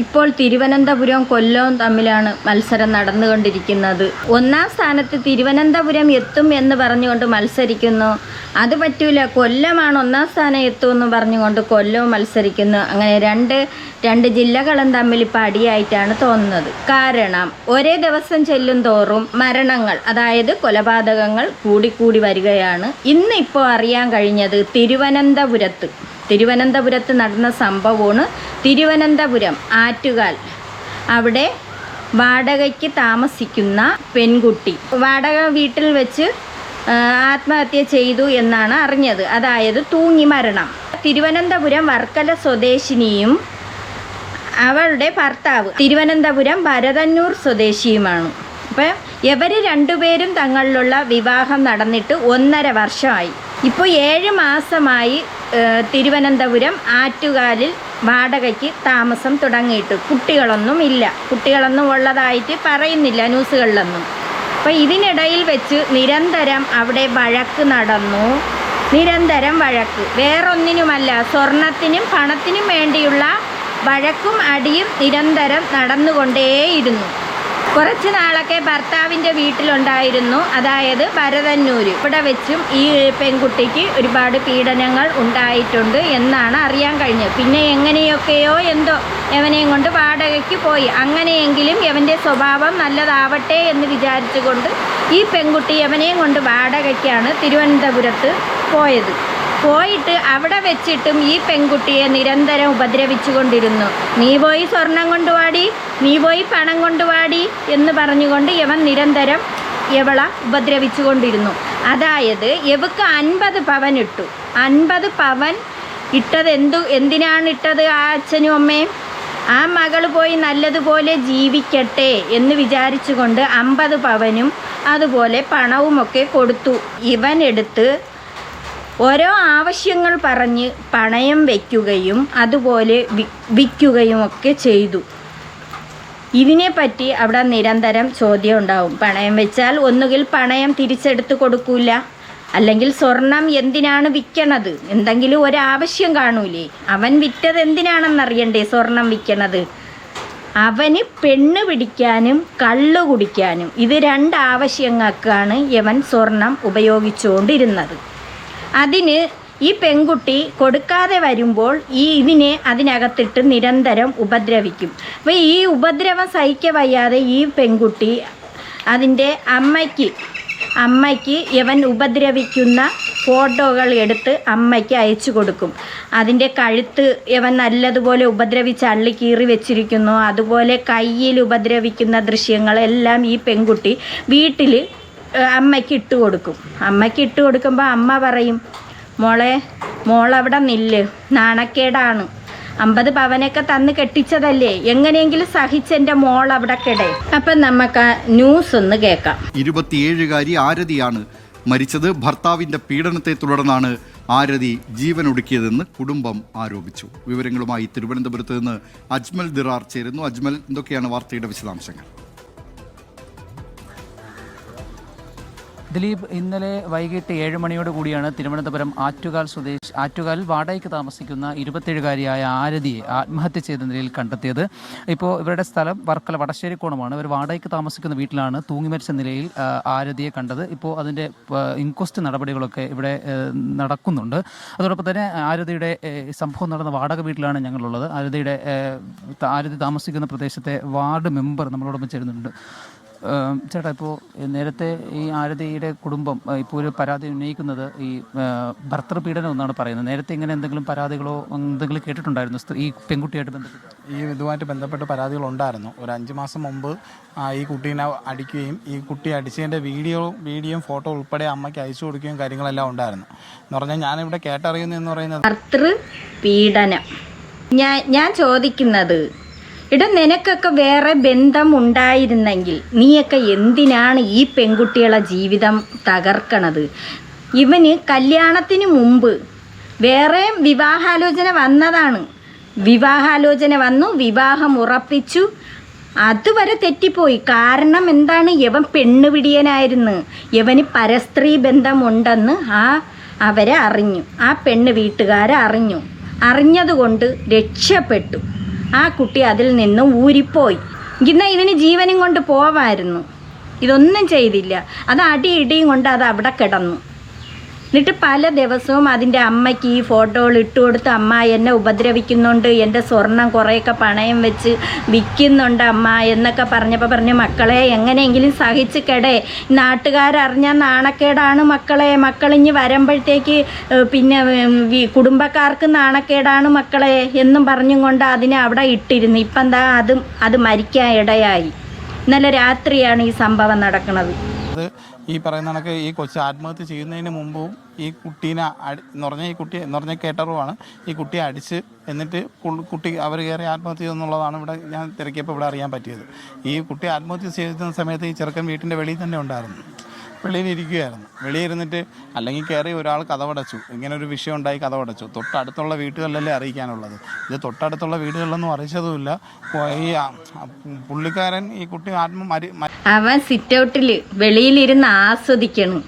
ഇപ്പോൾ തിരുവനന്തപുരം കൊല്ലവും തമ്മിലാണ് മത്സരം നടന്നുകൊണ്ടിരിക്കുന്നത്. ഒന്നാം സ്ഥാനത്ത് തിരുവനന്തപുരം എത്തും എന്ന് പറഞ്ഞുകൊണ്ട് മത്സരിക്കുന്നു. അത് പറ്റൂല, കൊല്ലമാണ് ഒന്നാം സ്ഥാനം എത്തുമെന്ന് പറഞ്ഞുകൊണ്ട് കൊല്ലവും മത്സരിക്കുന്നു. അങ്ങനെ രണ്ട് ജില്ലകളും തമ്മിൽ ഇപ്പോൾ അടിയായിട്ടാണ് തോന്നുന്നത്. കാരണം ഒരേ ദിവസം ചെല്ലും തോറും മരണങ്ങൾ, അതായത് കൊലപാതകങ്ങൾ കൂടിക്കൂടി വരികയാണ്. ഇന്ന് ഇപ്പോൾ അറിയാൻ കഴിഞ്ഞത് തിരുവനന്തപുരത്ത് നടന്ന സംഭവമാണ്. തിരുവനന്തപുരം ആറ്റുകാൽ, അവിടെ വാടകയ്ക്ക് താമസിക്കുന്ന പെൺകുട്ടി വാടക വീട്ടിൽ വെച്ച് ആത്മഹത്യ ചെയ്തു എന്നാണ് അറിഞ്ഞത്. അതായത് തൂങ്ങി മരണം. തിരുവനന്തപുരം വർക്കല സ്വദേശിനിയും അവളുടെ ഭർത്താവ് തിരുവനന്തപുരം ഭരതന്നൂർ സ്വദേശിയുമാണ്. അപ്പം ഇവർ രണ്ടുപേരും തങ്ങളിലുള്ള വിവാഹം നടന്നിട്ട് 1.5 വർഷമായി. ഇപ്പോൾ 7 മാസമായി തിരുവനന്തപുരം ആറ്റുകാലിൽ വാടകയ്ക്ക് താമസം തുടങ്ങിയിട്ട്. കുട്ടികളൊന്നും ഉള്ളതായിട്ട് പറയുന്നില്ല ന്യൂസുകളിലൊന്നും. അപ്പോൾ ഇതിനിടയിൽ വെച്ച് നിരന്തരം അവിടെ വഴക്ക് നടന്നു. നിരന്തരം വഴക്ക്, വേറൊന്നിനുമല്ല, സ്വർണത്തിനും പണത്തിനും വേണ്ടിയുള്ള വഴക്കും അടിയും നിരന്തരം നടന്നുകൊണ്ടേയിരുന്നു. കുറച്ച് നാളൊക്കെ ഭർത്താവിൻ്റെ വീട്ടിലുണ്ടായിരുന്നു, അതായത് ഭരതന്നൂര്. ഇവിടെ വെച്ചും ഈ പെൺകുട്ടിക്ക് ഒരുപാട് പീഡനങ്ങൾ ഉണ്ടായിട്ടുണ്ട് എന്നാണ് അറിയാൻ കഴിഞ്ഞത്. പിന്നെ എങ്ങനെയൊക്കെയോ എന്തോ യവനെയും കൊണ്ട് വാടകയ്ക്ക് പോയി. അങ്ങനെയെങ്കിലും യവൻ്റെ സ്വഭാവം നല്ലതാവട്ടെ എന്ന് വിചാരിച്ചുകൊണ്ട് ഈ പെൺകുട്ടി യവനെയും കൊണ്ട് വാടകയ്ക്കാണ് തിരുവനന്തപുരത്ത് പോയിട്ട് അവിടെ വെച്ചിട്ടും ഈ പെൺകുട്ടിയെ നിരന്തരം ഉപദ്രവിച്ചു കൊണ്ടിരുന്നു. നീ പോയി സ്വർണം കൊണ്ടുവാടി, നീ പോയി പണം കൊണ്ടുവാടി എന്ന് പറഞ്ഞുകൊണ്ട് യവൻ നിരന്തരം യവളെ ഉപദ്രവിച്ചു കൊണ്ടിരുന്നു. അതായത് യവക്ക് 50 പവൻ ഇട്ടു. 50 പവൻ ഇട്ടത് എന്തിനാണ് ഇട്ടത്? ആ അച്ഛനും അമ്മയും ആ മകൾ പോയി നല്ലതുപോലെ ജീവിക്കട്ടെ എന്ന് വിചാരിച്ചുകൊണ്ട് 50 പവനും അതുപോലെ പണവുമൊക്കെ കൊടുത്തു. ഇവൻ എടുത്ത് ഓരോ ആവശ്യങ്ങൾ പറഞ്ഞ് പണയം വയ്ക്കുകയും അതുപോലെ വിൽക്കുകയും ഒക്കെ ചെയ്തു. ഇതിനെപ്പറ്റി അവിടെ നിരന്തരം ചോദ്യം ഉണ്ടാവും. പണയം വെച്ചാൽ ഒന്നുകിൽ പണയം തിരിച്ചെടുത്ത് കൊടുക്കൂല, അല്ലെങ്കിൽ സ്വർണം എന്തിനാണ് വിൽക്കണത്? എന്തെങ്കിലും ഒരാവശ്യം കാണൂലേ? അവൻ വിറ്റത് എന്തിനാണെന്നറിയണ്ടേ സ്വർണം വിൽക്കണത്? അവന് പെണ്ണ് പിടിക്കാനും കള്ളു കുടിക്കാനും, ഇത് 2 ആവശ്യങ്ങൾക്കാണ് ഇവൻ സ്വർണം ഉപയോഗിച്ചുകൊണ്ടിരുന്നത്. അതിന് ഈ പെൺകുട്ടി കൊടുക്കാതെ വരുമ്പോൾ ഇതിനെ അതിനകത്തിട്ട് നിരന്തരം ഉപദ്രവിക്കും. അപ്പോൾ ഈ ഉപദ്രവം സഹിക്ക വയ്യാതെ ഈ പെൺകുട്ടി അതിൻ്റെ അമ്മയ്ക്ക് ഇവൻ ഉപദ്രവിക്കുന്ന ഫോട്ടോകൾ എടുത്ത് അമ്മയ്ക്ക് അയച്ചു കൊടുക്കും. അതിൻ്റെ കഴുത്ത് ഇവൻ നല്ലതുപോലെ ഉപദ്രവിച്ച് അള്ളിക്കീറി വെച്ചിരിക്കുന്നു. അതുപോലെ കയ്യിൽ ഉപദ്രവിക്കുന്ന ദൃശ്യങ്ങളെല്ലാം ഈ പെൺകുട്ടി വീട്ടിൽ അമ്മയ്ക്ക് ഇട്ട് കൊടുക്കുമ്പോൾ അമ്മ പറയും, മോളവിടെ നില്ല്, നാണക്കേടാണ്, 50 പവനൊക്കെ തന്ന് കെട്ടിച്ചതല്ലേ, എങ്ങനെയെങ്കിലും സഹിച്ചെൻ്റെ മോൾ അവിടെ കിടേ. അപ്പം നമുക്ക് ന്യൂസ് ഒന്ന് കേൾക്കാം. 27-കാരി ആരതിയാണ് മരിച്ചത്. ഭർത്താവിൻ്റെ പീഡനത്തെ തുടർന്നാണ് ആരതി ജീവനൊടുക്കിയതെന്ന് കുടുംബം ആരോപിച്ചു. വിവരങ്ങളുമായി തിരുവനന്തപുരത്ത് നിന്ന് അജ്മൽ ദിറാർ ചേരുന്നു. അജ്മൽ, എന്തൊക്കെയാണ് വാർത്തയുടെ വിശദാംശങ്ങൾ? ദിലീപ്, ഇന്നലെ വൈകിട്ട് 7 മണിയോട് കൂടിയാണ് തിരുവനന്തപുരം ആറ്റുകാലിൽ വാടകയ്ക്ക് താമസിക്കുന്ന 27-കാരിയായ ആരതിയെ ആത്മഹത്യ ചെയ്ത നിലയിൽ കണ്ടെത്തിയത്. ഇപ്പോൾ ഇവരുടെ സ്ഥലം വർക്കല വടശ്ശേരിക്കോണമാണ്. ഇവർ വാടകയ്ക്ക് താമസിക്കുന്ന വീട്ടിലാണ് തൂങ്ങി മരിച്ച നിലയിൽ ആരതിയെ കണ്ടത്. ഇപ്പോൾ അതിൻ്റെ ഇൻക്വസ്റ്റ് നടപടികളൊക്കെ ഇവിടെ നടക്കുന്നുണ്ട്. അതോടൊപ്പം തന്നെ ആരതിയുടെ സംഭവം നടന്ന വാടക വീട്ടിലാണ് ഞങ്ങളുള്ളത്. ആരതി താമസിക്കുന്ന പ്രദേശത്തെ വാർഡ് മെമ്പർ നമ്മളോടൊപ്പം ചേരുന്നുണ്ട്. ചേട്ടാ, ഇപ്പോൾ നേരത്തെ ഈ ആരതിയുടെ കുടുംബം ഇപ്പോൾ ഒരു പരാതി ഉന്നയിക്കുന്നത് ഈ ഭർത്തൃപീഡനം എന്നാണ് പറയുന്നത്. നേരത്തെ ഇങ്ങനെ എന്തെങ്കിലും പരാതികളോ എന്തെങ്കിലും കേട്ടിട്ടുണ്ടായിരുന്നു ഈ പെൺകുട്ടിയായിട്ട് ബന്ധപ്പെട്ട്? ഇതുമായിട്ട് ബന്ധപ്പെട്ട് പരാതികളുണ്ടായിരുന്നു. ഒരു 5 മാസം മുമ്പ് ഈ കുട്ടീനെ അടിക്കുകയും ഈ കുട്ടി അടിച്ചതിൻ്റെ വീഡിയോയും ഫോട്ടോ ഉൾപ്പെടെ അമ്മയ്ക്ക് അയച്ചു കൊടുക്കുകയും കാര്യങ്ങളെല്ലാം ഉണ്ടായിരുന്നു. എന്ന് പറഞ്ഞാൽ ഞാനിവിടെ കേട്ടറിയുന്നതെന്ന് പറയുന്നത് ഭർത്തൃപീഡനം. ഞാൻ ചോദിക്കുന്നത്, നിനക്കൊക്കെ വേറെ ബന്ധം ഉണ്ടായിരുന്നെങ്കിൽ നീയൊക്കെ എന്തിനാണ് ഈ പെൺകുട്ടികളെ ജീവിതം തകർക്കണത്? ഇവന് കല്യാണത്തിന് മുമ്പ് വേറെ വിവാഹാലോചന വന്നതാണ്. വിവാഹാലോചന വന്നു, വിവാഹം ഉറപ്പിച്ചു, അതുവരെ തെറ്റിപ്പോയി. കാരണം എന്താണ്? യവൻ പെണ്ണുപിടിയനായിരുന്നു. യവന് പരസ്ത്രീ ബന്ധമുണ്ടെന്ന് ആ പെണ്ണ് വീട്ടുകാരെ അറിഞ്ഞതുകൊണ്ട് രക്ഷപ്പെട്ടു. ആ കുട്ടി അതിൽ നിന്നും ഊരിപ്പോയി. എന്നാൽ ഇതിന് ജീവനും കൊണ്ട് പോവായിരുന്നു. ഇതൊന്നും ചെയ്തില്ല. അത് അടിയിടിയും കൊണ്ട് അത് അവിടെ കിടന്നു. എന്നിട്ട് പല ദിവസവും അതിൻ്റെ അമ്മയ്ക്ക് ഈ ഫോട്ടോകൾ ഇട്ട് കൊടുത്ത്, അമ്മ എന്നെ ഉപദ്രവിക്കുന്നുണ്ട്, എൻ്റെ സ്വർണം കുറേയൊക്കെ പണയം വെച്ച് വിൽക്കുന്നുണ്ട് അമ്മ എന്നൊക്കെ പറഞ്ഞു, മക്കളെ എങ്ങനെയെങ്കിലും സഹിച്ച് കെടേ, നാട്ടുകാരറിഞ്ഞാൽ നാണക്കേടാണ് മക്കളെ, മക്കളിഞ്ഞ് വരുമ്പോഴത്തേക്ക് പിന്നെ കുടുംബക്കാർക്ക് നാണക്കേടാണ് മക്കളെ എന്നും പറഞ്ഞും കൊണ്ട് അതിനെ അവിടെ ഇട്ടിരുന്നു. ഇപ്പം എന്താ അത് മരിക്കാൻ ഇടയായി. ഇന്നലെ രാത്രിയാണ് ഈ സംഭവം നടക്കുന്നത്. അത് ഈ പറയുന്ന കണക്ക് ഈ കൊച്ചു ആത്മഹത്യ ചെയ്യുന്നതിന് മുമ്പും ഈ കുട്ടീനെ എന്ന് പറഞ്ഞ കേട്ടറിവാണ് ഈ കുട്ടിയെ അടിച്ച് എന്നിട്ട് കുട്ടി അവർ കയറി ആത്മഹത്യ ചെയ്തെന്നുള്ളതാണ് ഇവിടെ ഞാൻ തിരക്കിയപ്പോൾ ഇവിടെ അറിയാൻ പറ്റിയത്. ഈ കുട്ടി ആത്മഹത്യ ചെയ്യുന്ന സമയത്ത് ഈ ചെറുക്കൻ വീട്ടിൻ്റെ വെളിയിൽ തന്നെ ഉണ്ടായിരുന്നു, വെളിയിലിരിക്കുകയായിരുന്നു. വെളിയിരുന്നിട്ട് അല്ലെങ്കിൽ കയറി ഒരാൾ കതവടച്ചു, ഇങ്ങനെ ഒരു വിഷയം ഉണ്ടായി കതവടച്ചു. തൊട്ടടുത്തുള്ള വീടുകളിലല്ലേ അറിയിക്കാനുള്ളത്. ഇത് തൊട്ടടുത്തുള്ള വീടുകളിലൊന്നും അറിയിച്ചതുമില്ല. ഈ പുള്ളിക്കാരൻ ഈ കുട്ടി അവൻ സിറ്റ് ഔട്ടിൽ വെളിയിലിരുന്ന് ആസ്വദിക്കണം.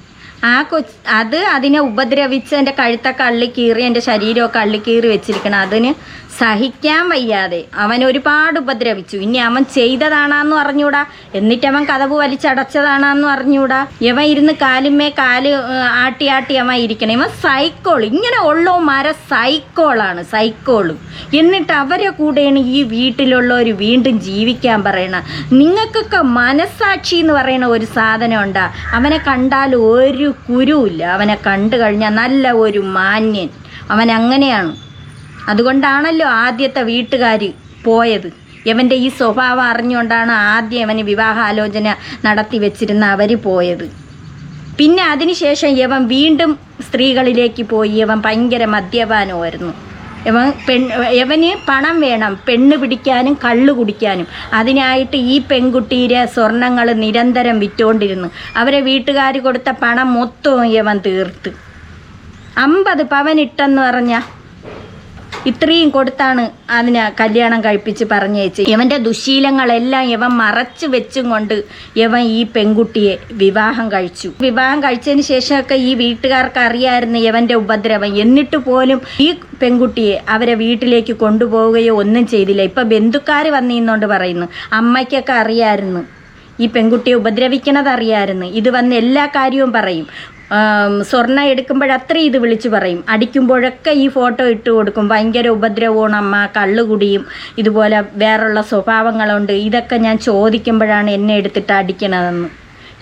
അതിനെ ഉപദ്രവിച്ച് എൻ്റെ കഴുത്തൊക്കെ അള്ളിക്കീറി, എൻ്റെ ശരീരമൊക്കെ അള്ളിക്കീറി വെച്ചിരിക്കണം. അതിന് സഹിക്കാൻ വയ്യാതെ അവൻ ഒരുപാട് ഉപദ്രവിച്ചു. ഇനി അവൻ ചെയ്തതാണെന്ന് അറിഞ്ഞൂടാ, എന്നിട്ട് അവൻ കതവ് വലിച്ചടച്ചതാണെന്ന് അറിഞ്ഞൂടാ. ഇവൻ ഇരുന്ന് കാലുമേ കാല് ആട്ടി അവൻ ഇരിക്കണം. ഇവൻ സൈക്കോൾ, ഇങ്ങനെ ഉള്ളവന്മാരെ സൈക്കോളാണ്, സൈക്കോള്. എന്നിട്ട് അവരെ കൂടെയാണ് ഈ വീട്ടിലുള്ളവർ വീണ്ടും ജീവിക്കാൻ പറയണം. നിങ്ങൾക്കൊക്കെ മനസ്സാക്ഷി എന്ന് പറയുന്ന ഒരു സാധനം ഉണ്ടാ. അവനെ കണ്ടാൽ ഒരു കുരുവില്ല. അവനെ കണ്ടു കഴിഞ്ഞാൽ നല്ല ഒരു മാന്യൻ. അവൻ അങ്ങനെയാണ്. അതുകൊണ്ടാണല്ലോ ആദ്യത്തെ വീട്ടുകാർ പോയത്. ഇവൻ്റെ ഈ സ്വഭാവം അറിഞ്ഞുകൊണ്ടാണ് ആദ്യം അവന് വിവാഹാലോചന നടത്തി വെച്ചിരുന്ന അവർ പോയത്. പിന്നെ അതിനുശേഷം ഇവൻ വീണ്ടും സ്ത്രീകളിലേക്ക് പോയി. ഇവൻ ഭയങ്കര മദ്യപാനമായിരുന്നു. ഇവന് പണം വേണം, പെണ്ണ് പിടിക്കാനും കള്ളു കുടിക്കാനും. അതിനായിട്ട് ഈ പെൺകുട്ടിയുടെ സ്വർണങ്ങൾ നിരന്തരം വിറ്റുകൊണ്ടിരുന്നു. അവരെ വീട്ടുകാർ കൊടുത്ത പണം മൊത്തവും ഇവൻ തീർത്ത്. 50 പവൻ ഇട്ടെന്ന് പറഞ്ഞാൽ ഇത്രയും കൊടുത്താണ് അതിനെ കല്യാണം കഴിപ്പിച്ച് പറഞ്ഞേച്ച്. ഇവൻ്റെ ദുശീലങ്ങളെല്ലാം ഇവൻ മറച്ചു വെച്ചും കൊണ്ട് ഇവൻ ഈ പെൺകുട്ടിയെ വിവാഹം കഴിച്ചു. വിവാഹം കഴിച്ചതിന് ശേഷമൊക്കെ ഈ വീട്ടുകാർക്ക് അറിയാമായിരുന്നു ഇവൻ്റെ ഉപദ്രവം. എന്നിട്ട് പോലും ഈ പെൺകുട്ടിയെ അവരെ വീട്ടിലേക്ക് കൊണ്ടുപോവുകയോ ഒന്നും ചെയ്തില്ല. ഇപ്പം ബന്ധുക്കാർ വന്നിരുന്നോണ്ട് പറയുന്നു, അമ്മയ്ക്കൊക്കെ അറിയാമായിരുന്നു ഈ പെൺകുട്ടിയെ ഉപദ്രവിക്കണത് അറിയാമായിരുന്നു. ഇത് വന്ന് എല്ലാ കാര്യവും പറയും. സ്വർണ്ണം എടുക്കുമ്പോഴത്ര ഇത് വിളിച്ചു പറയും. അടിക്കുമ്പോഴൊക്കെ ഈ ഫോട്ടോ ഇട്ട് കൊടുക്കും. ഭയങ്കര ഉപദ്രവമാണ് അമ്മ, കള്ളുകുടിയും ഇതുപോലെ വേറുള്ള സ്വഭാവങ്ങളുണ്ട്. ഇതൊക്കെ ഞാൻ ചോദിക്കുമ്പോഴാണ് എന്നെ എടുത്തിട്ട് അടിക്കണതെന്ന്.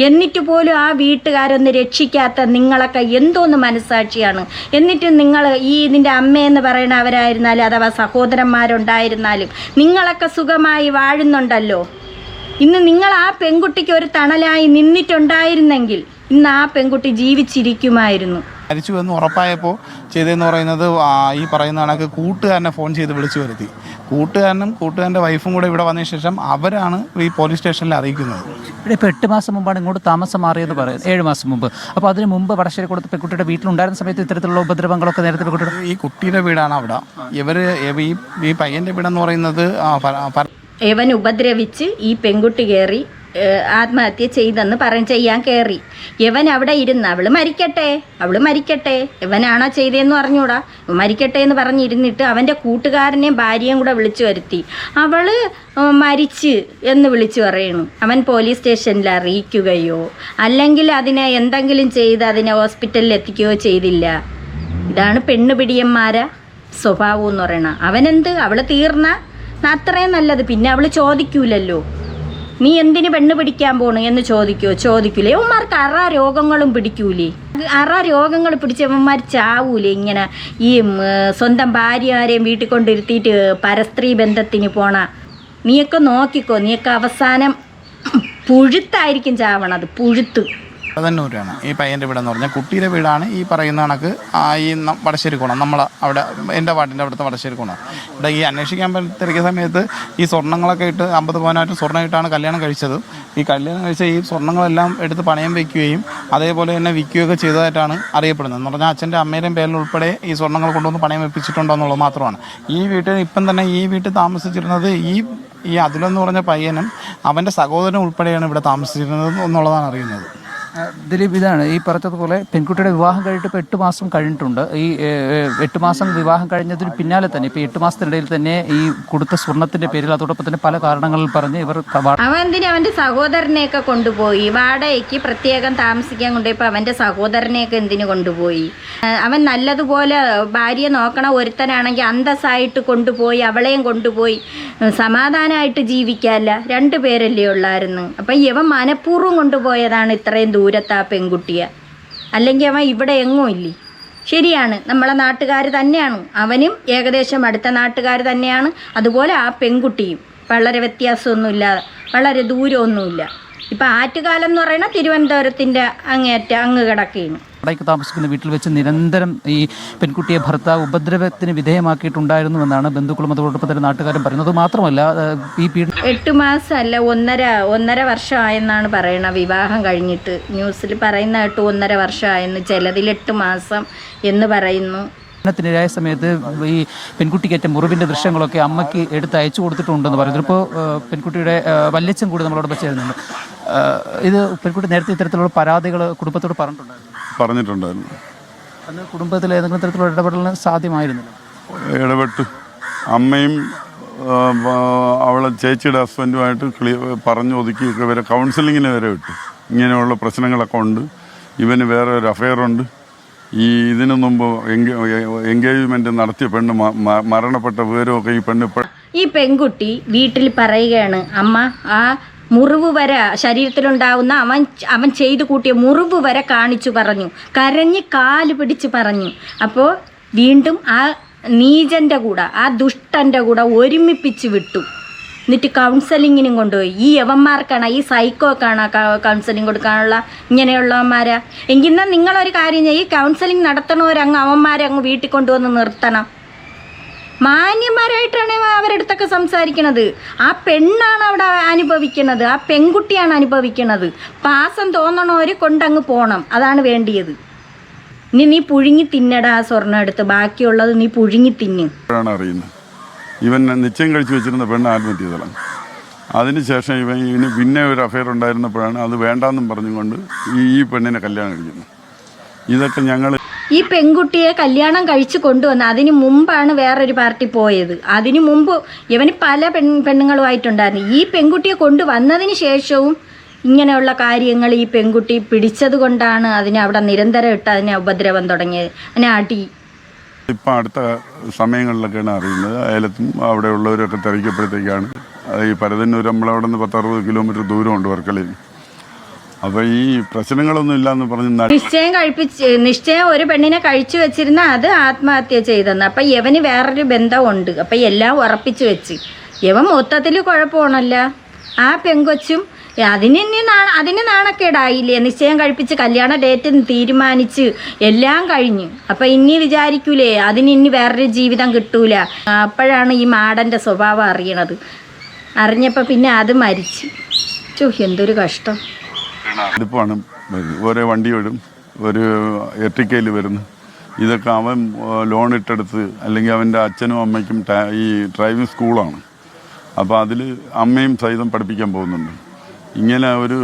എന്നിട്ട് പോലും ആ വീട്ടുകാരൊന്ന് രക്ഷിക്കാത്ത നിങ്ങളൊക്കെ എന്തോന്ന് മനസ്സാക്ഷിയാണ്. എന്നിട്ട് നിങ്ങൾ ഈ ഇതിൻ്റെ അമ്മയെന്ന് പറയണവരായിരുന്നാലും അഥവാ സഹോദരന്മാരുണ്ടായിരുന്നാലും നിങ്ങളൊക്കെ സുഖമായി വാഴുന്നുണ്ടല്ലോ. ഇന്ന് നിങ്ങൾ ആ പെൺകുട്ടിക്ക് ഒരു തണലായി നിന്നിട്ടുണ്ടായിരുന്നെങ്കിൽ ഇന്ന് ആ പെൺകുട്ടി ജീവിച്ചിരിക്കുമായിരുന്നു. മരിച്ചു എന്ന് ഉറപ്പായപ്പോൾ ചെയ്തതെന്ന് പറയുന്നത് ഈ പറയുന്ന കണക്ക് കൂട്ടുകാരനെ ഫോൺ ചെയ്ത് വിളിച്ചു വരുത്തി. കൂട്ടുകാരനും കൂട്ടുകാരൻ്റെ വൈഫും കൂടെ ഇവിടെ വന്നതിന് ശേഷം അവരാണ് ഈ പോലീസ് സ്റ്റേഷനിൽ അറിയിക്കുന്നത്. ഇവിടെ ഇപ്പോൾ 8 മാസം മുമ്പാണ് ഇങ്ങോട്ട് താമസം മാറിയെന്ന് പറയുന്നത്, 7 മാസം മുമ്പ്. അപ്പോൾ അതിന് മുമ്പ് വടശ്ശേരി കൊടുത്ത പെൺകുട്ടിയുടെ വീട്ടിലുണ്ടായിരുന്ന സമയത്ത് ഇത്തരത്തിലുള്ള ഉപദ്രവങ്ങളൊക്കെ നേരത്തെ പെൺകുട്ടിയുടെ ഈ കുട്ടിയുടെ വീടാണ് അവിടെ. ഈ പയ്യൻ്റെ വീടെന്ന് പറയുന്നത് ഇവൻ ഉപദ്രവിച്ച് ഈ പെൺകുട്ടി കയറി ആത്മഹത്യ ചെയ്തെന്ന് ചെയ്യാൻ കയറി. ഇവൻ അവിടെ ഇരുന്ന് അവൾ മരിക്കട്ടെ, ഇവനാണോ ചെയ്തതെന്ന് അറിഞ്ഞൂടാ, മരിക്കട്ടെ എന്ന് പറഞ്ഞിരുന്നിട്ട് അവൻ്റെ കൂട്ടുകാരനെയും ഭാര്യയും കൂടെ വിളിച്ചു വരുത്തി. അവൾ മരിച്ച് എന്ന് വിളിച്ചു പറയണു. അവൻ പോലീസ് സ്റ്റേഷനിൽ അറിയിക്കുകയോ അല്ലെങ്കിൽ അതിനെ എന്തെങ്കിലും ചെയ്ത് അതിനെ ഹോസ്പിറ്റലിൽ എത്തിക്കുകയോ ചെയ്തില്ല. ഇതാണ് പെണ്ണുപിടിയന്മാരെ സ്വഭാവം എന്ന് പറയണ. അവനെന്ത്, അവൾ തീർന്ന അത്രയും നല്ലത്. പിന്നെ അവൾ ചോദിക്കൂലല്ലോ, നീ എന്തിന് പെണ്ണ് പിടിക്കാൻ പോണു എന്ന് ചോദിക്കൂലേ. ഇവന്മാർക്ക് രോഗങ്ങളും പിടിക്കൂലേ. രോഗങ്ങൾ പിടിച്ചവന്മാർ ചാവൂലേ. ഇങ്ങനെ ഈ സ്വന്തം ഭാര്യമാരെയും വീട്ടിൽ കൊണ്ടിരുത്തിയിട്ട് പരസ്ത്രീ ബന്ധത്തിന് പോണ. നീയൊക്കെ നോക്കിക്കോ, നീയൊക്കെ അവസാനം പുഴുത്തായിരിക്കും ചാവണത്, പുഴുത്ത്. തന്നൂരാണ് ഈ പയ്യൻ്റെ വീടെന്ന് പറഞ്ഞാൽ. കുട്ടിയുടെ വീടാണ് ഈ പറയുന്ന കണക്ക് ഈ വടശ്ശേരിക്കോണം, നമ്മൾ അവിടെ എൻ്റെ വാർഡിൻ്റെ അവിടുത്തെ വടശ്ശേരിക്കോണം. ഇവിടെ ഈ അന്വേഷിക്കാൻ തിരക്കിയ സമയത്ത് ഈ സ്വർണ്ണങ്ങളൊക്കെ ഇട്ട് 50 പവനായിട്ട് സ്വർണ്ണം ഇട്ടാണ് കല്യാണം കഴിച്ചത്. ഈ കല്യാണം കഴിച്ച ഈ സ്വർണ്ണങ്ങളെല്ലാം എടുത്ത് പണയം വയ്ക്കുകയും അതേപോലെ തന്നെ വിൽക്കുകയൊക്കെ ചെയ്തതായിട്ടാണ് അറിയപ്പെടുന്നത്. എന്ന് പറഞ്ഞാൽ അച്ഛൻ്റെ അമ്മയുടെയും പേരിൽ ഉൾപ്പെടെ ഈ സ്വർണ്ണങ്ങൾ കൊണ്ടുവന്ന് പണയം വെപ്പിച്ചിട്ടുണ്ടോ എന്നുള്ളത് മാത്രമാണ്. ഈ വീട്ടിൽ ഇപ്പം തന്നെ ഈ വീട്ടിൽ താമസിച്ചിരുന്നത് ഈ അതിലെന്ന് പറഞ്ഞ പയ്യനും അവൻ്റെ സഹോദരനും ഉൾപ്പെടെയാണ് ഇവിടെ താമസിച്ചിരുന്നത് എന്നുള്ളതാണ് അറിയുന്നത്. ദിലീപ്, ഇതാണ് ഈ പറഞ്ഞതുപോലെ പെൺകുട്ടിയുടെ വിവാഹം കഴിഞ്ഞിട്ട് ഇപ്പോൾ 8 മാസം കഴിഞ്ഞിട്ടുണ്ട്. ഈ 8 മാസം വിവാഹം കഴിഞ്ഞതിന് പിന്നാലെ തന്നെ ഇപ്പോൾ 8 മാസത്തിനിടയിൽ തന്നെ ഈ കൊടുത്ത സ്വർണത്തിന്റെ പേരിൽ അതോടൊപ്പം തന്നെ പല കാരണങ്ങളിൽ പറഞ്ഞ് ഇവർ അവൻ എന്തിനാ അവൻ്റെ സഹോദരനെയൊക്കെ കൊണ്ടുപോയി വാടകയ്ക്ക് പ്രത്യേകം താമസിക്കാൻ കൊണ്ടുപോയപ്പോൾ അവൻ്റെ സഹോദരനെയൊക്കെ എന്തിനു കൊണ്ടുപോയി? അവൻ നല്ലതുപോലെ ഭാര്യയെ നോക്കണ ഒരുത്തനാണെങ്കിൽ അന്തസ്സായിട്ട് കൊണ്ടുപോയി അവളെയും കൊണ്ടുപോയി സമാധാനമായിട്ട് ജീവിക്കാമല്ല. 2 പേരല്ലേ ഉള്ളായിരുന്നു. അപ്പം ഇവൻ മനഃപൂർവ്വം കൊണ്ടുപോയതാണ് ഇത്രയും ദൂരത്ത് ആ പെൺകുട്ടിയെ. അല്ലെങ്കിൽ അവൻ ഇവിടെ എങ്ങും ഇല്ലേ. ശരിയാണ്, നമ്മളെ നാട്ടുകാർ തന്നെയാണ്, അവനും ഏകദേശം അടുത്ത നാട്ടുകാർ തന്നെയാണ്. അതുപോലെ ആ പെൺകുട്ടിയും വളരെ വ്യത്യാസമൊന്നുമില്ല, വളരെ ദൂരമൊന്നുമില്ല. ഇപ്പം ആറ്റുകാലം എന്ന് പറയുന്നത് തിരുവനന്തപുരത്തിൻ്റെ അങ്ങ് കിടക്കുകയാണ്. വാടകയ്ക്ക് താമസിക്കുന്ന വീട്ടിൽ വെച്ച് നിരന്തരം ഈ പെൺകുട്ടിയെ ഭർത്താവ് ഉപദ്രവത്തിന് വിധേയമാക്കിയിട്ടുണ്ടായിരുന്നുവെന്നാണ് ബന്ധുക്കളും അതോടൊപ്പം തന്നെ നാട്ടുകാരും പറയുന്നത്. മാത്രമല്ല ഈ 8 മാസമല്ല 1.5 വർഷമായെന്നാണ് പറയണത്. വിവാഹം കഴിഞ്ഞിട്ട് ന്യൂസിൽ പറയുന്ന കേട്ടു 1.5 വർഷമായെന്ന്, ചിലതിൽ 8 മാസം എന്ന് പറയുന്നു. ത്തിനിരായ സമയത്ത് ഈ പെൺകുട്ടിക്കേറ്റ മുറിവിൻ്റെ ദൃശ്യങ്ങളൊക്കെ അമ്മയ്ക്ക് എടുത്ത് അയച്ചു കൊടുത്തിട്ടുണ്ടെന്ന് പറയുന്നത്. ഇപ്പോൾ പെൺകുട്ടിയുടെ വല്യച്ഛൻ കൂടി നമ്മളോട് ചേരുന്നുണ്ട്. ഇത് പെൺകുട്ടി നേരത്തെ ഇത്തരത്തിലുള്ള പരാതികൾ കുടുംബത്തോട് പറഞ്ഞിട്ടുണ്ടായിരുന്നു. അന്ന് കുടുംബത്തിൽ ഏതെങ്കിലും തരത്തിലുള്ള ഇടപെടലിന് സാധ്യമായിരുന്നില്ല. ഇടപെട്ട് അമ്മയും അവളെ ചേച്ചിയുടെ ഹസ്ബൻഡുമായിട്ട് പറഞ്ഞു ഒതുക്കി വരെ കൗൺസിലിങ്ങിന് വരെ വിട്ടു. ഇങ്ങനെയുള്ള പ്രശ്നങ്ങളൊക്കെ ഉണ്ട്, ഇവന് വേറെ ഒരു അഫെയറുണ്ട്. ഇതിനു മുമ്പ് എൻഗേജ്മെന്റ് നടത്തിയ പെണ്ണ് മരണപ്പെട്ട വിവരമൊക്കെ ഈ പെൺകുട്ടി വീട്ടിൽ പറയുകയാണ്, അമ്മ ആ മുറിവ് വരെ ശരീരത്തിലുണ്ടാവുന്ന അവൻ ചെയ്തു കൂട്ടിയ മുറിവ് വരെ കാണിച്ചു പറഞ്ഞു, കരഞ്ഞ് കാല് പിടിച്ച് പറഞ്ഞു. അപ്പോൾ വീണ്ടും ആ നീചൻ്റെ കൂടെ ആ ദുഷ്ടൻ്റെ കൂടെ ഒരുമിപ്പിച്ച് വിട്ടു. എന്നിട്ട് കൗൺസിലിങ്ങിനും കൊണ്ടുപോയി. ഈ യവന്മാർക്കാണ്, ഈ സൈക്കോക്കാണ് കൗൺസിലിംഗ് കൊടുക്കാനുള്ള ഇങ്ങനെയുള്ളവന്മാരാ. എങ്കിൽ നിങ്ങളൊരു കാര്യം ചെയ്യും, ഈ കൗൺസിലിംഗ് നടത്തണവരങ്ങ് അവന്മാരെ അങ്ങ് വീട്ടിൽ കൊണ്ടുവന്ന് നിർത്തണം. മാന്യന്മാരായിട്ടാണ് അവരുടെ അടുത്തൊക്കെ സംസാരിക്കണത്. ആ പെണ്ണാണ് അവിടെ അനുഭവിക്കണത്, ആ പെൺകുട്ടിയാണ് അനുഭവിക്കണത്. പാസം തോന്നണവർ കൊണ്ടങ്ങ് പോകണം, അതാണ് വേണ്ടിയത്. ഇനി നീ പുഴുങ്ങി തിന്നടാ ആ സ്വർണ്ണം എടുത്ത്, ബാക്കിയുള്ളത് നീ പുഴുങ്ങി തിന്ന്. അറിയുന്നത് ഇവൻ നിശ്ചയം കഴിച്ചു വെച്ചിരുന്ന പെണ്ണ് ആത്മഹത്യ ചെയ്തതാണ്. അതിനുശേഷം ഇവന് പിന്നെ ഒരു അഫെയർ ഉണ്ടായിരുന്നപ്പോഴാണ് അത് വേണ്ടാന്നും പറഞ്ഞുകൊണ്ട് ഈ പെണ്ണിനെ കല്യാണം കഴിക്കുന്നത്. ഇതൊക്കെ ഞങ്ങൾ ഈ പെൺകുട്ടിയെ കല്യാണം കഴിച്ച് കൊണ്ടുവന്ന് അതിന് മുമ്പാണ് വേറൊരു പാർട്ടി പോയത്. അതിന് മുമ്പ് ഇവന് പല പെണ്ണുങ്ങളുമായിട്ടുണ്ടായിരുന്നു. ഈ പെൺകുട്ടിയെ കൊണ്ടുവന്നതിന് ശേഷവും ഇങ്ങനെയുള്ള കാര്യങ്ങൾ ഈ പെൺകുട്ടി പിടിച്ചത് കൊണ്ടാണ് അതിനെ അവിടെ നിരന്തരം ഇട്ട് അതിനെ ഉപദ്രവം തുടങ്ങിയത്, അതിനെ അടി. ഇപ്പം അടുത്ത സമയങ്ങളിലൊക്കെയാണ് അറിയുന്നത്. അയലത്തും അവിടെ ഉള്ളവരൊക്കെ തിരക്കിയപ്പോഴത്തേക്കാണ് ഈ പരതന്നൂർ നമ്മളവിടെ നിന്ന് 10-60 കിലോമീറ്റർ ദൂരമുണ്ട് വർക്കലയിൽ. അപ്പോൾ ഈ പ്രശ്നങ്ങളൊന്നും ഇല്ലയെന്ന് പറഞ്ഞ് നിശ്ചയം ഒരു പെണ്ണിനെ കഴിച്ചു വെച്ചിരുന്ന അത് ആത്മഹത്യ ചെയ്തെന്ന്. അപ്പം ഇവന് വേറൊരു ബന്ധമുണ്ട്. അപ്പം എല്ലാം ഉറപ്പിച്ച് വെച്ച് ഇവൻ മൊത്തത്തിൽ കുഴപ്പമാണല്ല. ആ പെങ്കൊച്ചും അതിന് നാണക്കേടായില്ലേ? നിശ്ചയം കഴിപ്പിച്ച് കല്യാണ ഡേറ്റ് തീരുമാനിച്ച് എല്ലാം കഴിഞ്ഞു. അപ്പം ഇനി വിചാരിക്കൂലേ അതിന് വേറൊരു ജീവിതം കിട്ടൂല. അപ്പോഴാണ് ഈ മാടൻ്റെ സ്വഭാവം അറിയണത്. അറിഞ്ഞപ്പോൾ പിന്നെ അത് മരിച്ചു. എന്തൊരു കഷ്ടം. അടുപ്പാണ് ഓരോ വണ്ടി വരും, ഒരു എർട്ടിക്കയിൽ വരുന്നു. ഇതൊക്കെ അവൻ ലോൺ ഇട്ടെടുത്ത്, അല്ലെങ്കിൽ അവൻ്റെ അച്ഛനും അമ്മയ്ക്കും ഈ ഡ്രൈവിംഗ് സ്കൂളാണ്. അപ്പോൾ അതിൽ അമ്മയും സഹിതം പഠിപ്പിക്കാൻ പോകുന്നുണ്ട്. ഇങ്ങനെ ഒരു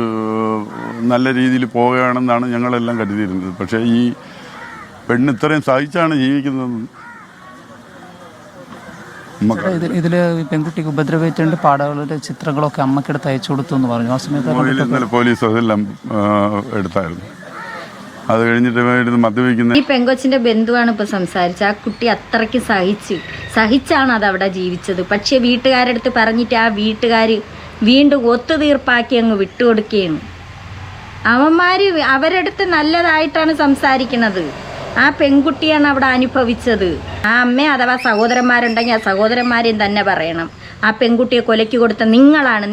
നല്ല രീതിയിൽ പോവുകയാണെന്നാണ് ഞങ്ങളെല്ലാം കരുതിയിരുന്നത്. പക്ഷേ ഈ പെണ്ണ് ഇത്രയും സഹിച്ചാണ് ജീവിക്കുന്നത്. ഇതിൽ പെൺകുട്ടിക്ക് ഉപദ്രവിച്ചിട്ടുണ്ട് പാടകളുടെ ചിത്രങ്ങളൊക്കെ അമ്മക്കെടുത്ത് അയച്ചു കൊടുത്തു എന്ന് പറഞ്ഞു. ആ സമയത്ത് പോലീസ് അതെല്ലാം എടുത്തായിരുന്നു. അത് കഴിഞ്ഞിട്ട് മദ്യപിക്കുന്ന ഈ പെങ്കൊച്ചിന്റെ ബന്ധുവാണ് ഇപ്പോൾ സംസാരിച്ചത്. ആ കുട്ടി അത്രയ്ക്ക് സഹിച്ചാണ് അത് അവിടെ ജീവിച്ചത്. പക്ഷെ വീട്ടുകാരടുത്ത് പറഞ്ഞിട്ട് ആ വീട്ടുകാർ വീണ്ടും ഒത്തുതീർപ്പാക്കി അങ്ങ് വിട്ടുകൊടുക്കുകയാണ്. അവന്മാർ അവരടുത്ത് നല്ലതായിട്ടാണ് സംസാരിക്കുന്നത്. ആ പെൺകുട്ടിയാണ് അവിടെ അനുഭവിച്ചത്. ആ അമ്മ അഥവാ സഹോദരന്മാരുണ്ടെങ്കിൽ ആ സഹോദരന്മാരെയും തന്നെ പറയണം. ആ പെൺകുട്ടിയെ കൊലയ്ക്ക് കൊടുത്ത നിങ്ങളാണ്,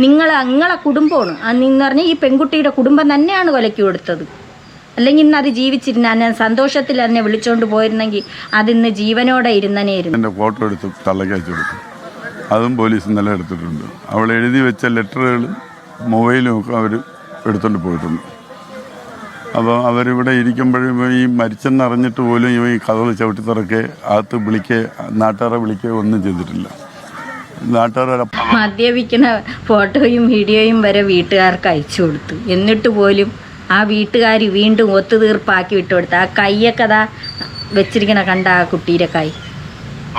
നിങ്ങളെ കുടുംബമാണ്. എന്ന് പറഞ്ഞാൽ ഈ പെൺകുട്ടിയുടെ കുടുംബം തന്നെയാണ് കൊലയ്ക്ക് കൊടുത്തത്. അല്ലെങ്കിൽ ഇന്ന് അത് ജീവിച്ചിരുന്ന സന്തോഷത്തിൽ അതിനെ വിളിച്ചോണ്ട് പോയിരുന്നെങ്കിൽ അതിന്ന് ജീവനോടെ ഇരുന്നനെയായിരുന്നു. എൻ്റെ ഫോട്ടോ എടുത്ത് തള്ളയ്ക്ക് അയച്ചു കൊടുത്തു. അതും പോലീസ് ഇന്നലെ എടുത്തിട്ടുണ്ട്. അവൾ എഴുതി വെച്ച ലെറ്ററുകളും മൊബൈലും ഒക്കെ അവർ എടുത്തുകൊണ്ട് പോയിട്ടുണ്ട്. അപ്പോൾ അവരിവിടെ ഇരിക്കുമ്പോഴും ഈ മരിച്ചെന്നറിഞ്ഞിട്ട് പോലും ഇവ ഈ കഥകൾ ചവിട്ടിത്തുറക്കെ അകത്ത് നാട്ടുകാരെ വിളിക്കുകയോ ഒന്നും ചെയ്തിട്ടില്ല. നാട്ടുകാരെ മദ്യപിക്കുന്ന ഫോട്ടോയും വീഡിയോയും വരെ വീട്ടുകാർക്ക് അയച്ചു കൊടുത്തു. എന്നിട്ട് പോലും ആ വീട്ടുകാർ വീണ്ടും ഒത്തുതീർപ്പാക്കി വിട്ടുകൊടുത്ത് ആ കൈയൊക്കെ അതാ വെച്ചിരിക്കണ കണ്ട ആ കുട്ടീൻ്റെ കൈ.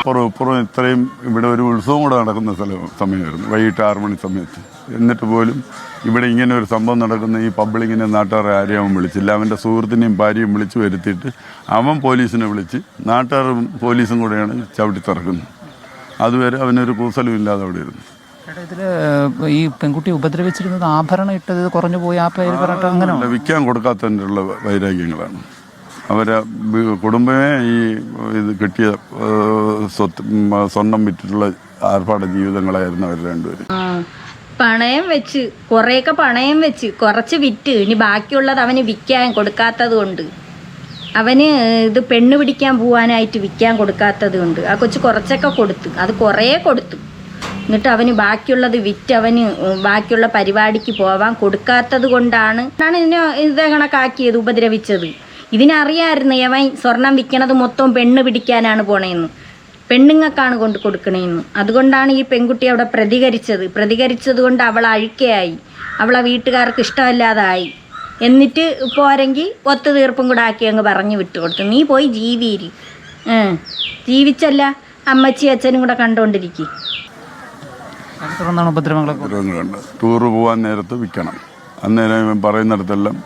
അപ്പുറം ഇത്രയും ഇവിടെ ഒരു ഉത്സവം കൂടെ നടക്കുന്ന സമയമായിരുന്നു, വൈകിട്ട് 6 മണി സമയത്ത്. എന്നിട്ട് പോലും ഇവിടെ ഇങ്ങനെ ഒരു സംഭവം നടക്കുന്ന ഈ പബ്ലിക്കിനെ നാട്ടുകാരെ ആരെയും അവൻ വിളിച്ചില്ല. അവൻ്റെ സുഹൃത്തിനെയും ഭാര്യയും വിളിച്ചു വരുത്തിയിട്ട് അവൻ പോലീസിനെ വിളിച്ച് നാട്ടുകാരും പോലീസും കൂടെയാണ് ചവിട്ടിത്തിറക്കുന്നത്. അതുവരെ അവനൊരു കൂസലും ഇല്ലാതെ അവിടെ ഇരുന്നു. ഇതിൽ ഈ പെൺകുട്ടി ഉപദ്രവിച്ചിരുന്നത് ആഭരണം ഇട്ടത് കുറഞ്ഞു പോയി ആ പേര് പറഞ്ഞിട്ട് അങ്ങനെ വിൽക്കാൻ കൊടുക്കാത്തതിനുള്ള വൈരാഗ്യങ്ങളാണ്. അവരെ കുടുംബമേ ഈ ഇത് കിട്ടിയ സ്വർണം വിറ്റിട്ടുള്ള ആർഭാട ജീവിതങ്ങളായിരുന്നു അവർ രണ്ടുപേരും. പണയം വെച്ച് കുറേയൊക്കെ പണയം വെച്ച് കുറച്ച് വിറ്റ് ഇനി ബാക്കിയുള്ളത് അവന് വിൽക്കാൻ കൊടുക്കാത്തത് കൊണ്ട്, അവന് ഇത് പെണ്ണ് പിടിക്കാൻ പോവാനായിട്ട് വിൽക്കാൻ കൊടുക്കാത്തത് കൊണ്ട് ആ കൊച്ച് കുറച്ചൊക്കെ കൊടുത്ത്, അത് കുറേ കൊടുത്തു. എന്നിട്ട് അവന് ബാക്കിയുള്ളത് വിറ്റ് അവന് ബാക്കിയുള്ള പരിപാടിക്ക് പോവാൻ കൊടുക്കാത്തത് കൊണ്ടാണ് ഇതിനെ ഇത് കണക്കാക്കിയത്, ഉപദ്രവിച്ചത്. ഇതിനറിയാമായിരുന്നു അവൻ സ്വർണം വിൽക്കണത് മൊത്തം പെണ്ണ് പിടിക്കാനാണ് പോണേന്ന്, പെണ്ണുങ്ങൾക്കാണ് കൊണ്ട് കൊടുക്കണേന്ന്. അതുകൊണ്ടാണ് ഈ പെൺകുട്ടി അവിടെ പ്രതികരിച്ചത് കൊണ്ട് അവൾ അഴുക്കയായി, അവളെ വീട്ടുകാർക്ക് ഇഷ്ടമല്ലാതായി. എന്നിട്ട് പോരെങ്കിൽ ഒത്തുതീർപ്പും കൂടെ ആക്കി അങ്ങ് പറഞ്ഞു വിട്ടുകൊടുത്തു, നീ പോയി ജീവിച്ചല്ല അമ്മച്ചി അച്ഛനും കൂടെ കണ്ടുകൊണ്ടിരിക്കും. ഉപദ്രവങ്ങൾ ടൂറ് പോകാൻ നേരത്ത് വിൽക്കണം, അന്നേരം പറയുന്നിടത്തെല്ലാം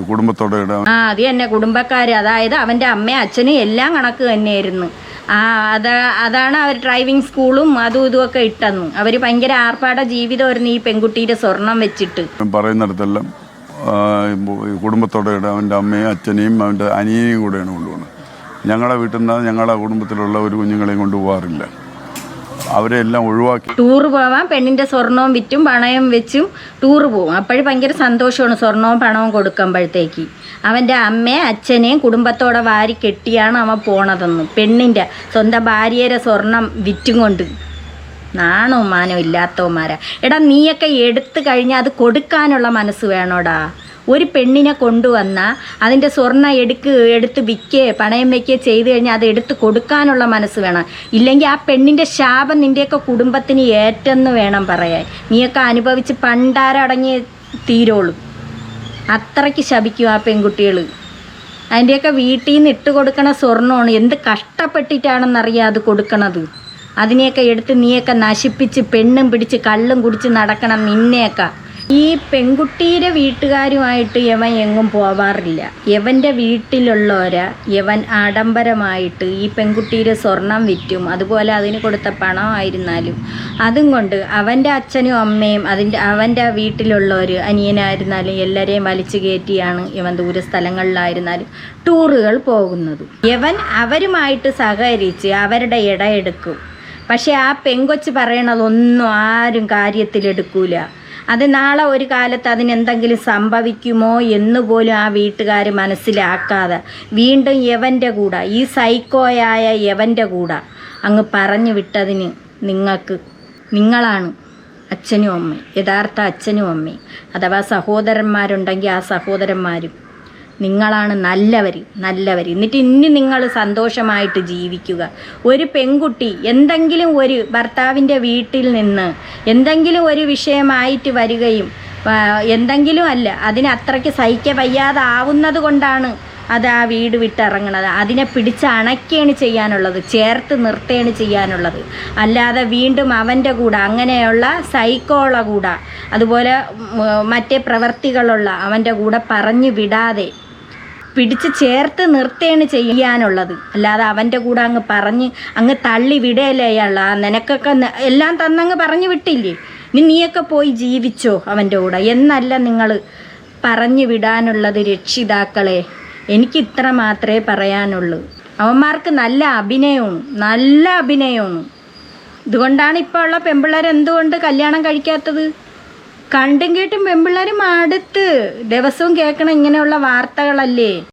കുടുംബത്തോടെ ഇടാം. അത് തന്നെ കുടുംബക്കാർ, അതായത് അവൻ്റെ അമ്മയും അച്ഛനും എല്ലാം കണക്ക് തന്നെയായിരുന്നു. അതാണ് അവർ ഡ്രൈവിംഗ് സ്കൂളും അതും ഇതുമൊക്കെ ഇട്ടെന്ന്. അവർ ഭയങ്കര ആർഭാട ജീവിതമായിരുന്നു ഈ പെൺകുട്ടിയുടെ സ്വർണം വെച്ചിട്ട്. പറയുന്നിടത്തെല്ലാം കുടുംബത്തോടെ ഇടാം, അവൻ്റെ അമ്മയും അച്ഛനെയും അവൻ്റെ അനിയനെയും കൂടെയാണ് കൊണ്ടുപോകുന്നത്. ഞങ്ങളുടെ വീട്ടിൽ നിന്ന് ഞങ്ങളുടെ കുടുംബത്തിലുള്ള ഒരു കുഞ്ഞുങ്ങളെയും കൊണ്ടുപോകാറില്ല, അവരെ എല്ലാം ഒഴിവാക്കി. ടൂറ് പോവാൻ പെണ്ണിൻ്റെ സ്വർണവും വിറ്റും പണയം വെച്ചും ടൂറ് പോകും. അപ്പോഴും ഭയങ്കര സന്തോഷമാണ് സ്വർണവും പണവും കൊടുക്കുമ്പോഴത്തേക്ക്. അവൻ്റെ അമ്മയും അച്ഛനെയും കുടുംബത്തോടെ വാരി കെട്ടിയാണ് അവൻ പോണതെന്ന്. പെണ്ണിൻ്റെ സ്വന്തം ഭാര്യയുടെ സ്വർണം വിറ്റും കൊണ്ട്. നാണോ മാനോ ഇല്ലാത്തവന്മാരാ. എടാ നീയൊക്കെ എടുത്തു കഴിഞ്ഞാൽ അത് കൊടുക്കാനുള്ള മനസ്സ് വേണോടാ. ഒരു പെണ്ണിനെ കൊണ്ടുവന്നാൽ അതിൻ്റെ സ്വർണ്ണം എടുത്ത് വിൽക്കുകയോ പണയം വയ്ക്കുകയോ ചെയ്ത് കഴിഞ്ഞാൽ അത് എടുത്ത് കൊടുക്കാനുള്ള മനസ്സ് വേണം. ഇല്ലെങ്കിൽ ആ പെണ്ണിൻ്റെ ശാപം നിൻ്റെയൊക്കെ കുടുംബത്തിന് ഏറ്റെന്ന് വേണം പറയാൻ. നീയൊക്കെ അനുഭവിച്ച് പണ്ടാരടങ്ങി തീരുള്ളൂ. അത്രയ്ക്ക് ശപിക്കും ആ പെൺകുട്ടികൾ. അതിൻ്റെയൊക്കെ വീട്ടിൽ നിന്ന് ഇട്ട് കൊടുക്കണ സ്വർണ്ണമാണ്. എന്ത് കഷ്ടപ്പെട്ടിട്ടാണെന്നറിയാം അത് കൊടുക്കണത്. അതിനെയൊക്കെ എടുത്ത് നീയൊക്കെ നശിപ്പിച്ച് പെണ്ണും പിടിച്ച് കള്ളും കുടിച്ച് നടക്കണം നിന്നെയൊക്കെ. ഈ പെൺകുട്ടിയുടെ വീട്ടുകാരുമായിട്ട് യവൻ എങ്ങും പോവാറില്ല. യവൻ്റെ വീട്ടിലുള്ളവരെ യവൻ ആഡംബരമായിട്ട് ഈ പെൺകുട്ടിയുടെ സ്വർണം വിറ്റും അതുപോലെ അതിന് കൊടുത്ത പണമായിരുന്നാലും അതും കൊണ്ട് അവൻ്റെ അച്ഛനും അമ്മയും അവൻ്റെ വീട്ടിലുള്ളവർ അനിയനായിരുന്നാലും എല്ലാവരെയും വലിച്ചു കയറ്റിയാണ് യവൻ ദൂര സ്ഥലങ്ങളിലായിരുന്നാലും ടൂറുകൾ പോകുന്നത്. യവൻ അവരുമായിട്ട് സഹകരിച്ച് അവരുടെ ഇടയെടുക്കും. പക്ഷെ ആ പെങ്കൊച്ച് പറയണതൊന്നും ആരും കാര്യത്തിലെടുക്കൂല. അത് നാളെ ഒരു കാലത്ത് അതിനെന്തെങ്കിലും സംഭവിക്കുമോ എന്നുപോലും ആ വീട്ടുകാർ മനസ്സിലാക്കാതെ വീണ്ടും യവൻ്റെ കൂടെ, ഈ സൈക്കോയായ യവൻ്റെ കൂടെ അങ്ങ് പറഞ്ഞു വിട്ടതിന് നിങ്ങളാണ് അച്ഛനും അമ്മയും, യഥാർത്ഥ അച്ഛനും അമ്മയും. അഥവാ സഹോദരന്മാരുണ്ടെങ്കിൽ ആ സഹോദരന്മാരും നിങ്ങളാണ് നല്ലവർ. എന്നിട്ട് ഇനി നിങ്ങൾ സന്തോഷമായിട്ട് ജീവിക്കുക. ഒരു പെൺകുട്ടി എന്തെങ്കിലും ഒരു ഭർത്താവിൻ്റെ വീട്ടിൽ നിന്ന് എന്തെങ്കിലും ഒരു വിഷയമായിട്ട് വരികയും എന്തെങ്കിലും അല്ല, അതിന് അത്രയ്ക്ക് സഹിക്കാൻ വയ്യാതാവുന്നത് കൊണ്ടാണ് അത് ആ വീട് വിട്ടിറങ്ങണത്. അതിനെ പിടിച്ച് അണയ്ക്കുകയാണ് ചെയ്യാനുള്ളത്, ചേർത്ത് നിർത്തുകയാണ് ചെയ്യാനുള്ളത്. അല്ലാതെ വീണ്ടും അവൻ്റെ കൂടെ അങ്ങനെയുള്ള സൈക്കോള കൂടെ അതുപോലെ മറ്റേ പ്രവർത്തികളുള്ള അവൻ്റെ കൂടെ പറഞ്ഞു വിടാതെ പിടിച്ച് ചേർത്ത് നിർത്തുകയാണ് ചെയ്യാനുള്ളത്. അല്ലാതെ അവൻ്റെ കൂടെ അങ്ങ് തള്ളി വിടുകയല്ലേ അയാൾ. നിനക്കൊക്കെ എല്ലാം തന്നങ്ങ് പറഞ്ഞു വിട്ടില്ലേ, നീയൊക്കെ പോയി ജീവിച്ചോ അവൻ്റെ കൂടെ എന്നല്ല നിങ്ങൾ പറഞ്ഞു വിടാനുള്ളത്. രക്ഷിതാക്കളെ, എനിക്കിത്ര മാത്രമേ പറയാനുള്ളൂ. അവന്മാർക്ക് നല്ല അഭിനയമാണ്. ഇതുകൊണ്ടാണ് ഇപ്പോൾ ഉള്ള പെൺപിള്ളേർ എന്തുകൊണ്ട് കല്യാണം കഴിക്കാത്തത്. കണ്ടും കേട്ടും പെൺപിള്ളേർ മടുത്ത് ദിവസവും കേൾക്കണം ഇങ്ങനെയുള്ള വാർത്തകളല്ലേ.